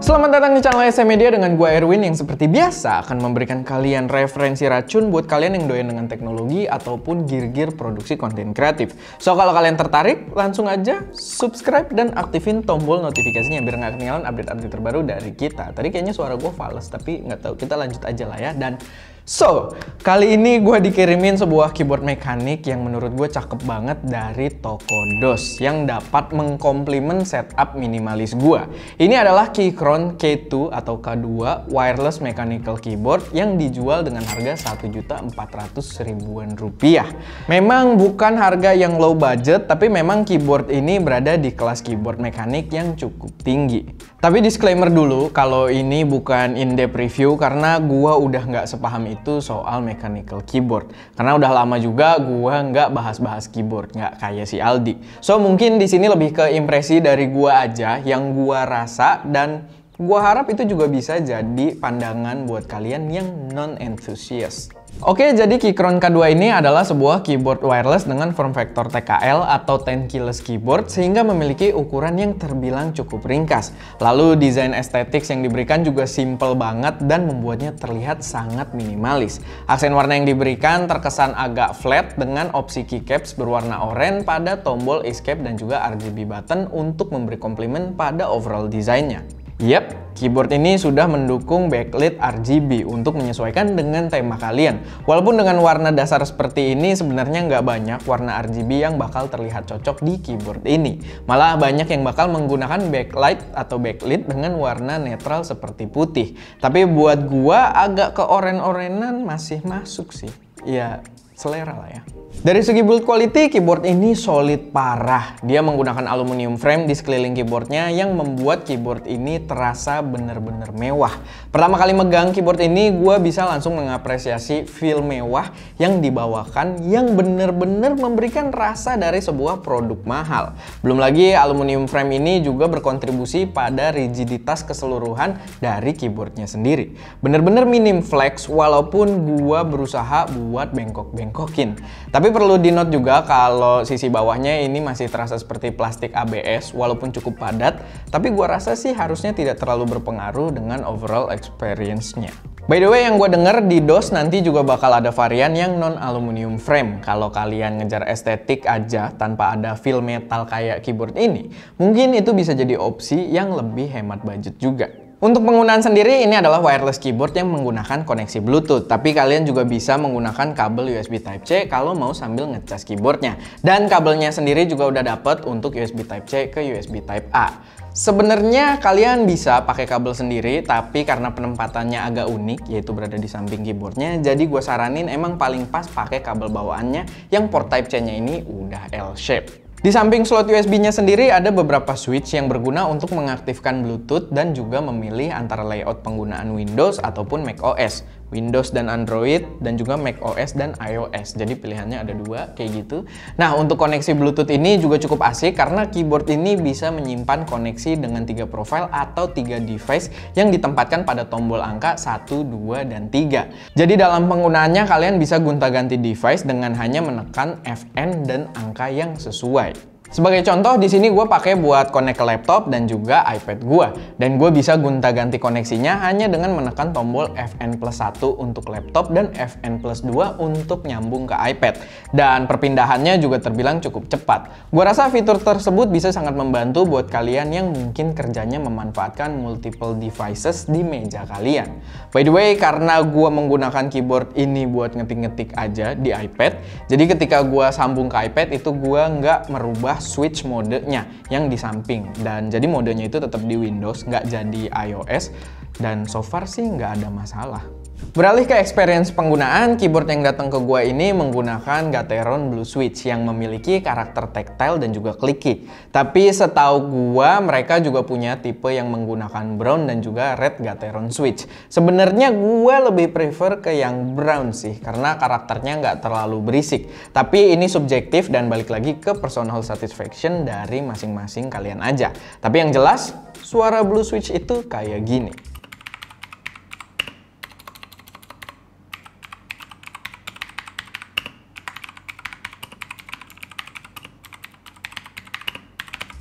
Selamat datang di channel SM Media dengan gue Erwin yang seperti biasa akan memberikan kalian referensi racun buat kalian yang doyan dengan teknologi ataupun gear-gear produksi konten kreatif. So kalau kalian tertarik, langsung aja subscribe dan aktifin tombol notifikasinya biar nggak ketinggalan update-update terbaru dari kita. Tadi kayaknya suara gue fals, tapi nggak tahu, kita lanjut aja lah ya. Dan so, kali ini gue dikirimin sebuah keyboard mekanik yang menurut gue cakep banget dari toko DOS yang dapat mengkomplement setup minimalis gue. Ini adalah Keychron K2 atau K2 wireless mechanical keyboard yang dijual dengan harga Rp1.400.000-an. Memang bukan harga yang low budget, tapi memang keyboard ini berada di kelas keyboard mekanik yang cukup tinggi. Tapi disclaimer dulu, kalau ini bukan in-depth review karena gue udah nggak sepaham itu soal mechanical keyboard. Karena udah lama juga gua nggak bahas-bahas keyboard, nggak kayak si Aldi. So mungkin di sini lebih ke impresi dari gua aja yang gua rasa, dan gua harap itu juga bisa jadi pandangan buat kalian yang non-enthusiast. Oke, jadi Keychron K2 ini adalah sebuah keyboard wireless dengan form factor TKL atau 10 keyless keyboard sehingga memiliki ukuran yang terbilang cukup ringkas. Lalu desain estetik yang diberikan juga simple banget dan membuatnya terlihat sangat minimalis. Aksen warna yang diberikan terkesan agak flat dengan opsi keycaps berwarna oranye pada tombol escape dan juga RGB button untuk memberi komplement pada overall desainnya. Yap, keyboard ini sudah mendukung backlit RGB untuk menyesuaikan dengan tema kalian. Walaupun dengan warna dasar seperti ini sebenarnya nggak banyak warna RGB yang bakal terlihat cocok di keyboard ini. Malah banyak yang bakal menggunakan backlight atau backlit dengan warna netral seperti putih. Tapi buat gua agak ke oren-orenan masih masuk sih. Ya, selera lah ya. Dari segi build quality, keyboard ini solid parah. Dia menggunakan aluminium frame di sekeliling keyboardnya yang membuat keyboard ini terasa bener-bener mewah. Pertama kali megang keyboard ini, gue bisa langsung mengapresiasi feel mewah yang dibawakan yang bener-bener memberikan rasa dari sebuah produk mahal. Belum lagi aluminium frame ini juga berkontribusi pada rigiditas keseluruhan dari keyboardnya sendiri. Bener-bener minim flex walaupun gue berusaha buat bengkok-bengkokin. Tapi perlu di note juga kalau sisi bawahnya ini masih terasa seperti plastik ABS walaupun cukup padat, tapi gua rasa sih harusnya tidak terlalu berpengaruh dengan overall experience-nya. By the way, yang gue denger di DOS nanti juga bakal ada varian yang non-aluminium frame. Kalau kalian ngejar estetik aja tanpa ada feel metal kayak keyboard ini, mungkin itu bisa jadi opsi yang lebih hemat budget juga. Untuk penggunaan sendiri, ini adalah wireless keyboard yang menggunakan koneksi Bluetooth. Tapi kalian juga bisa menggunakan kabel USB Type-C kalau mau sambil ngecas keyboardnya. Dan kabelnya sendiri juga udah dapet untuk USB Type-C ke USB Type-A. Sebenarnya kalian bisa pakai kabel sendiri, tapi karena penempatannya agak unik, yaitu berada di samping keyboardnya, jadi gue saranin emang paling pas pakai kabel bawaannya yang port Type-C-nya ini udah L-shape. Di samping slot USB-nya sendiri ada beberapa switch yang berguna untuk mengaktifkan Bluetooth dan juga memilih antara layout penggunaan Windows ataupun macOS. Windows dan Android, dan juga macOS dan iOS. Jadi pilihannya ada dua kayak gitu. Nah, untuk koneksi Bluetooth ini juga cukup asik karena keyboard ini bisa menyimpan koneksi dengan 3 profile atau 3 device yang ditempatkan pada tombol angka 1, 2, dan 3. Jadi dalam penggunaannya kalian bisa gonta-ganti device dengan hanya menekan Fn dan angka yang sesuai. Sebagai contoh, di sini gue pakai buat connect ke laptop dan juga iPad gue. Dan gue bisa gonta-ganti koneksinya hanya dengan menekan tombol Fn+1 untuk laptop dan Fn+2 untuk nyambung ke iPad. Dan perpindahannya juga terbilang cukup cepat. Gue rasa fitur tersebut bisa sangat membantu buat kalian yang mungkin kerjanya memanfaatkan multiple devices di meja kalian. By the way, karena gue menggunakan keyboard ini buat ngetik-ngetik aja di iPad, jadi ketika gue sambung ke iPad itu gue nggak merubah switch modenya yang di samping, dan jadi modenya itu tetap di Windows, nggak jadi iOS, dan so far sih nggak ada masalah. Beralih ke experience penggunaan, keyboard yang datang ke gua ini menggunakan Gateron Blue Switch yang memiliki karakter tactile dan juga clicky. Tapi setahu gua mereka juga punya tipe yang menggunakan brown dan juga red Gateron Switch. Sebenarnya gua lebih prefer ke yang brown sih karena karakternya nggak terlalu berisik. Tapi ini subjektif dan balik lagi ke personal satisfaction dari masing-masing kalian aja. Tapi yang jelas, suara Blue Switch itu kayak gini.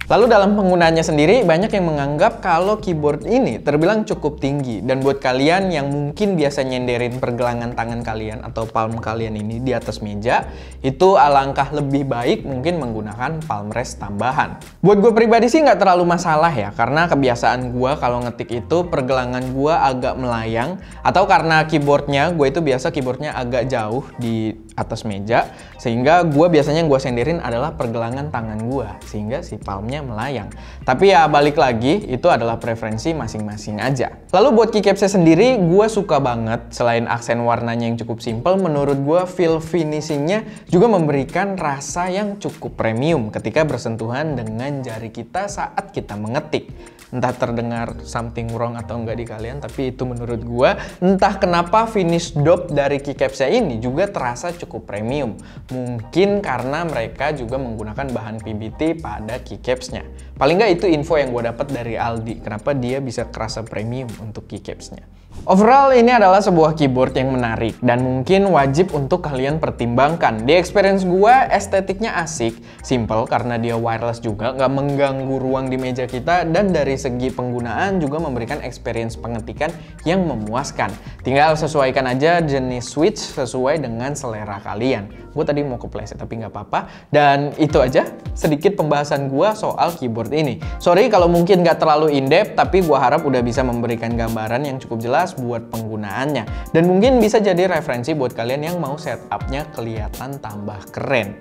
Lalu dalam penggunaannya sendiri, banyak yang menganggap kalau keyboard ini terbilang cukup tinggi. Dan buat kalian yang mungkin biasa nyenderin pergelangan tangan kalian atau palm kalian ini di atas meja, itu alangkah lebih baik mungkin menggunakan palm rest tambahan. Buat gue pribadi sih nggak terlalu masalah ya, karena kebiasaan gue kalau ngetik itu pergelangan gue agak melayang, atau karena keyboardnya, gue itu biasa keyboardnya agak jauh di atas meja, sehingga gue biasanya yang gue senderin adalah pergelangan tangan gue, sehingga si palmnya melayang. Tapi ya balik lagi, itu adalah preferensi masing-masing aja. Lalu buat keycapsnya sendiri, gue suka banget. Selain aksen warnanya yang cukup simple, menurut gue feel finishingnya juga memberikan rasa yang cukup premium ketika bersentuhan dengan jari kita saat kita mengetik. Entah terdengar something wrong atau enggak di kalian, tapi itu menurut gue, entah kenapa finish dop dari keycapsnya ini juga terasa cukup premium. Mungkin karena mereka juga menggunakan bahan PBT pada keycapsnya. Paling nggak itu info yang gue dapat dari Aldi, kenapa dia bisa kerasa premium untuk keycapsnya. Overall, ini adalah sebuah keyboard yang menarik dan mungkin wajib untuk kalian pertimbangkan. Di experience gue, estetiknya asik, simple karena dia wireless juga, nggak mengganggu ruang di meja kita, dan dari segi penggunaan juga memberikan experience pengetikan yang memuaskan. Tinggal sesuaikan aja jenis switch sesuai dengan selera kalian. Gue tadi mau kepleset tapi nggak apa-apa. Dan itu aja sedikit pembahasan gue soal keyboard ini. Sorry kalau mungkin nggak terlalu in-depth, tapi gue harap udah bisa memberikan gambaran yang cukup jelas buat penggunaannya. Dan mungkin bisa jadi referensi buat kalian yang mau setupnya kelihatan tambah keren.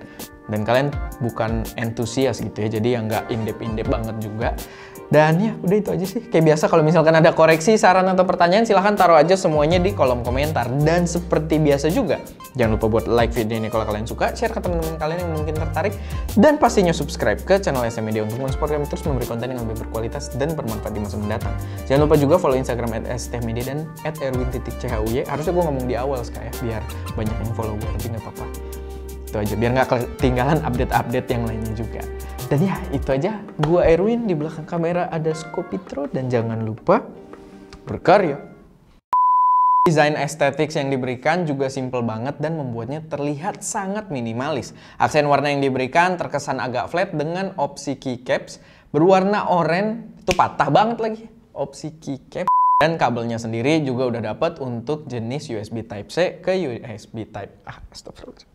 Dan kalian bukan entusias gitu ya, jadi yang nggak in-depth banget juga. Dan ya udah itu aja sih. Kayak biasa kalau misalkan ada koreksi, saran, atau pertanyaan, silahkan taruh aja semuanya di kolom komentar. Dan seperti biasa juga, jangan lupa buat like video ini kalau kalian suka, share ke teman-teman kalian yang mungkin tertarik, dan pastinya subscribe ke channel SM Media untuk mensupport kami terus memberi konten yang lebih berkualitas dan bermanfaat di masa mendatang. Jangan lupa juga follow Instagram @stmedia dan @erwin_chuy. Harusnya gue ngomong di awal sekali ya, biar banyak yang follow gue, tapi nggak apa-apa. Itu aja, biar nggak ketinggalan update-update yang lainnya juga. Dan ya, itu aja. Gua Erwin, di belakang kamera ada Skopitro, dan jangan lupa berkarya. Desain estetik yang diberikan juga simple banget dan membuatnya terlihat sangat minimalis. Aksen warna yang diberikan terkesan agak flat dengan opsi keycaps berwarna oranye, itu patah banget lagi. Opsi keycaps. Dan kabelnya sendiri juga udah dapat untuk jenis USB Type-C ke USB Type. Astagfirullah.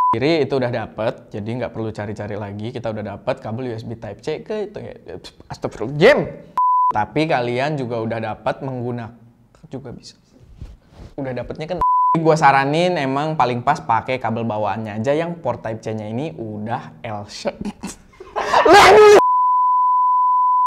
Kiri itu udah dapet, jadi nggak perlu cari-cari lagi. Kita udah dapet kabel USB Type-C ke itu ya, astagfirullah, jam. Tapi kalian juga udah dapat menggunakan juga bisa. Udah dapetnya kan. Gue saranin emang paling pas pakai kabel bawaannya aja yang port Type-C-nya ini udah L-shape.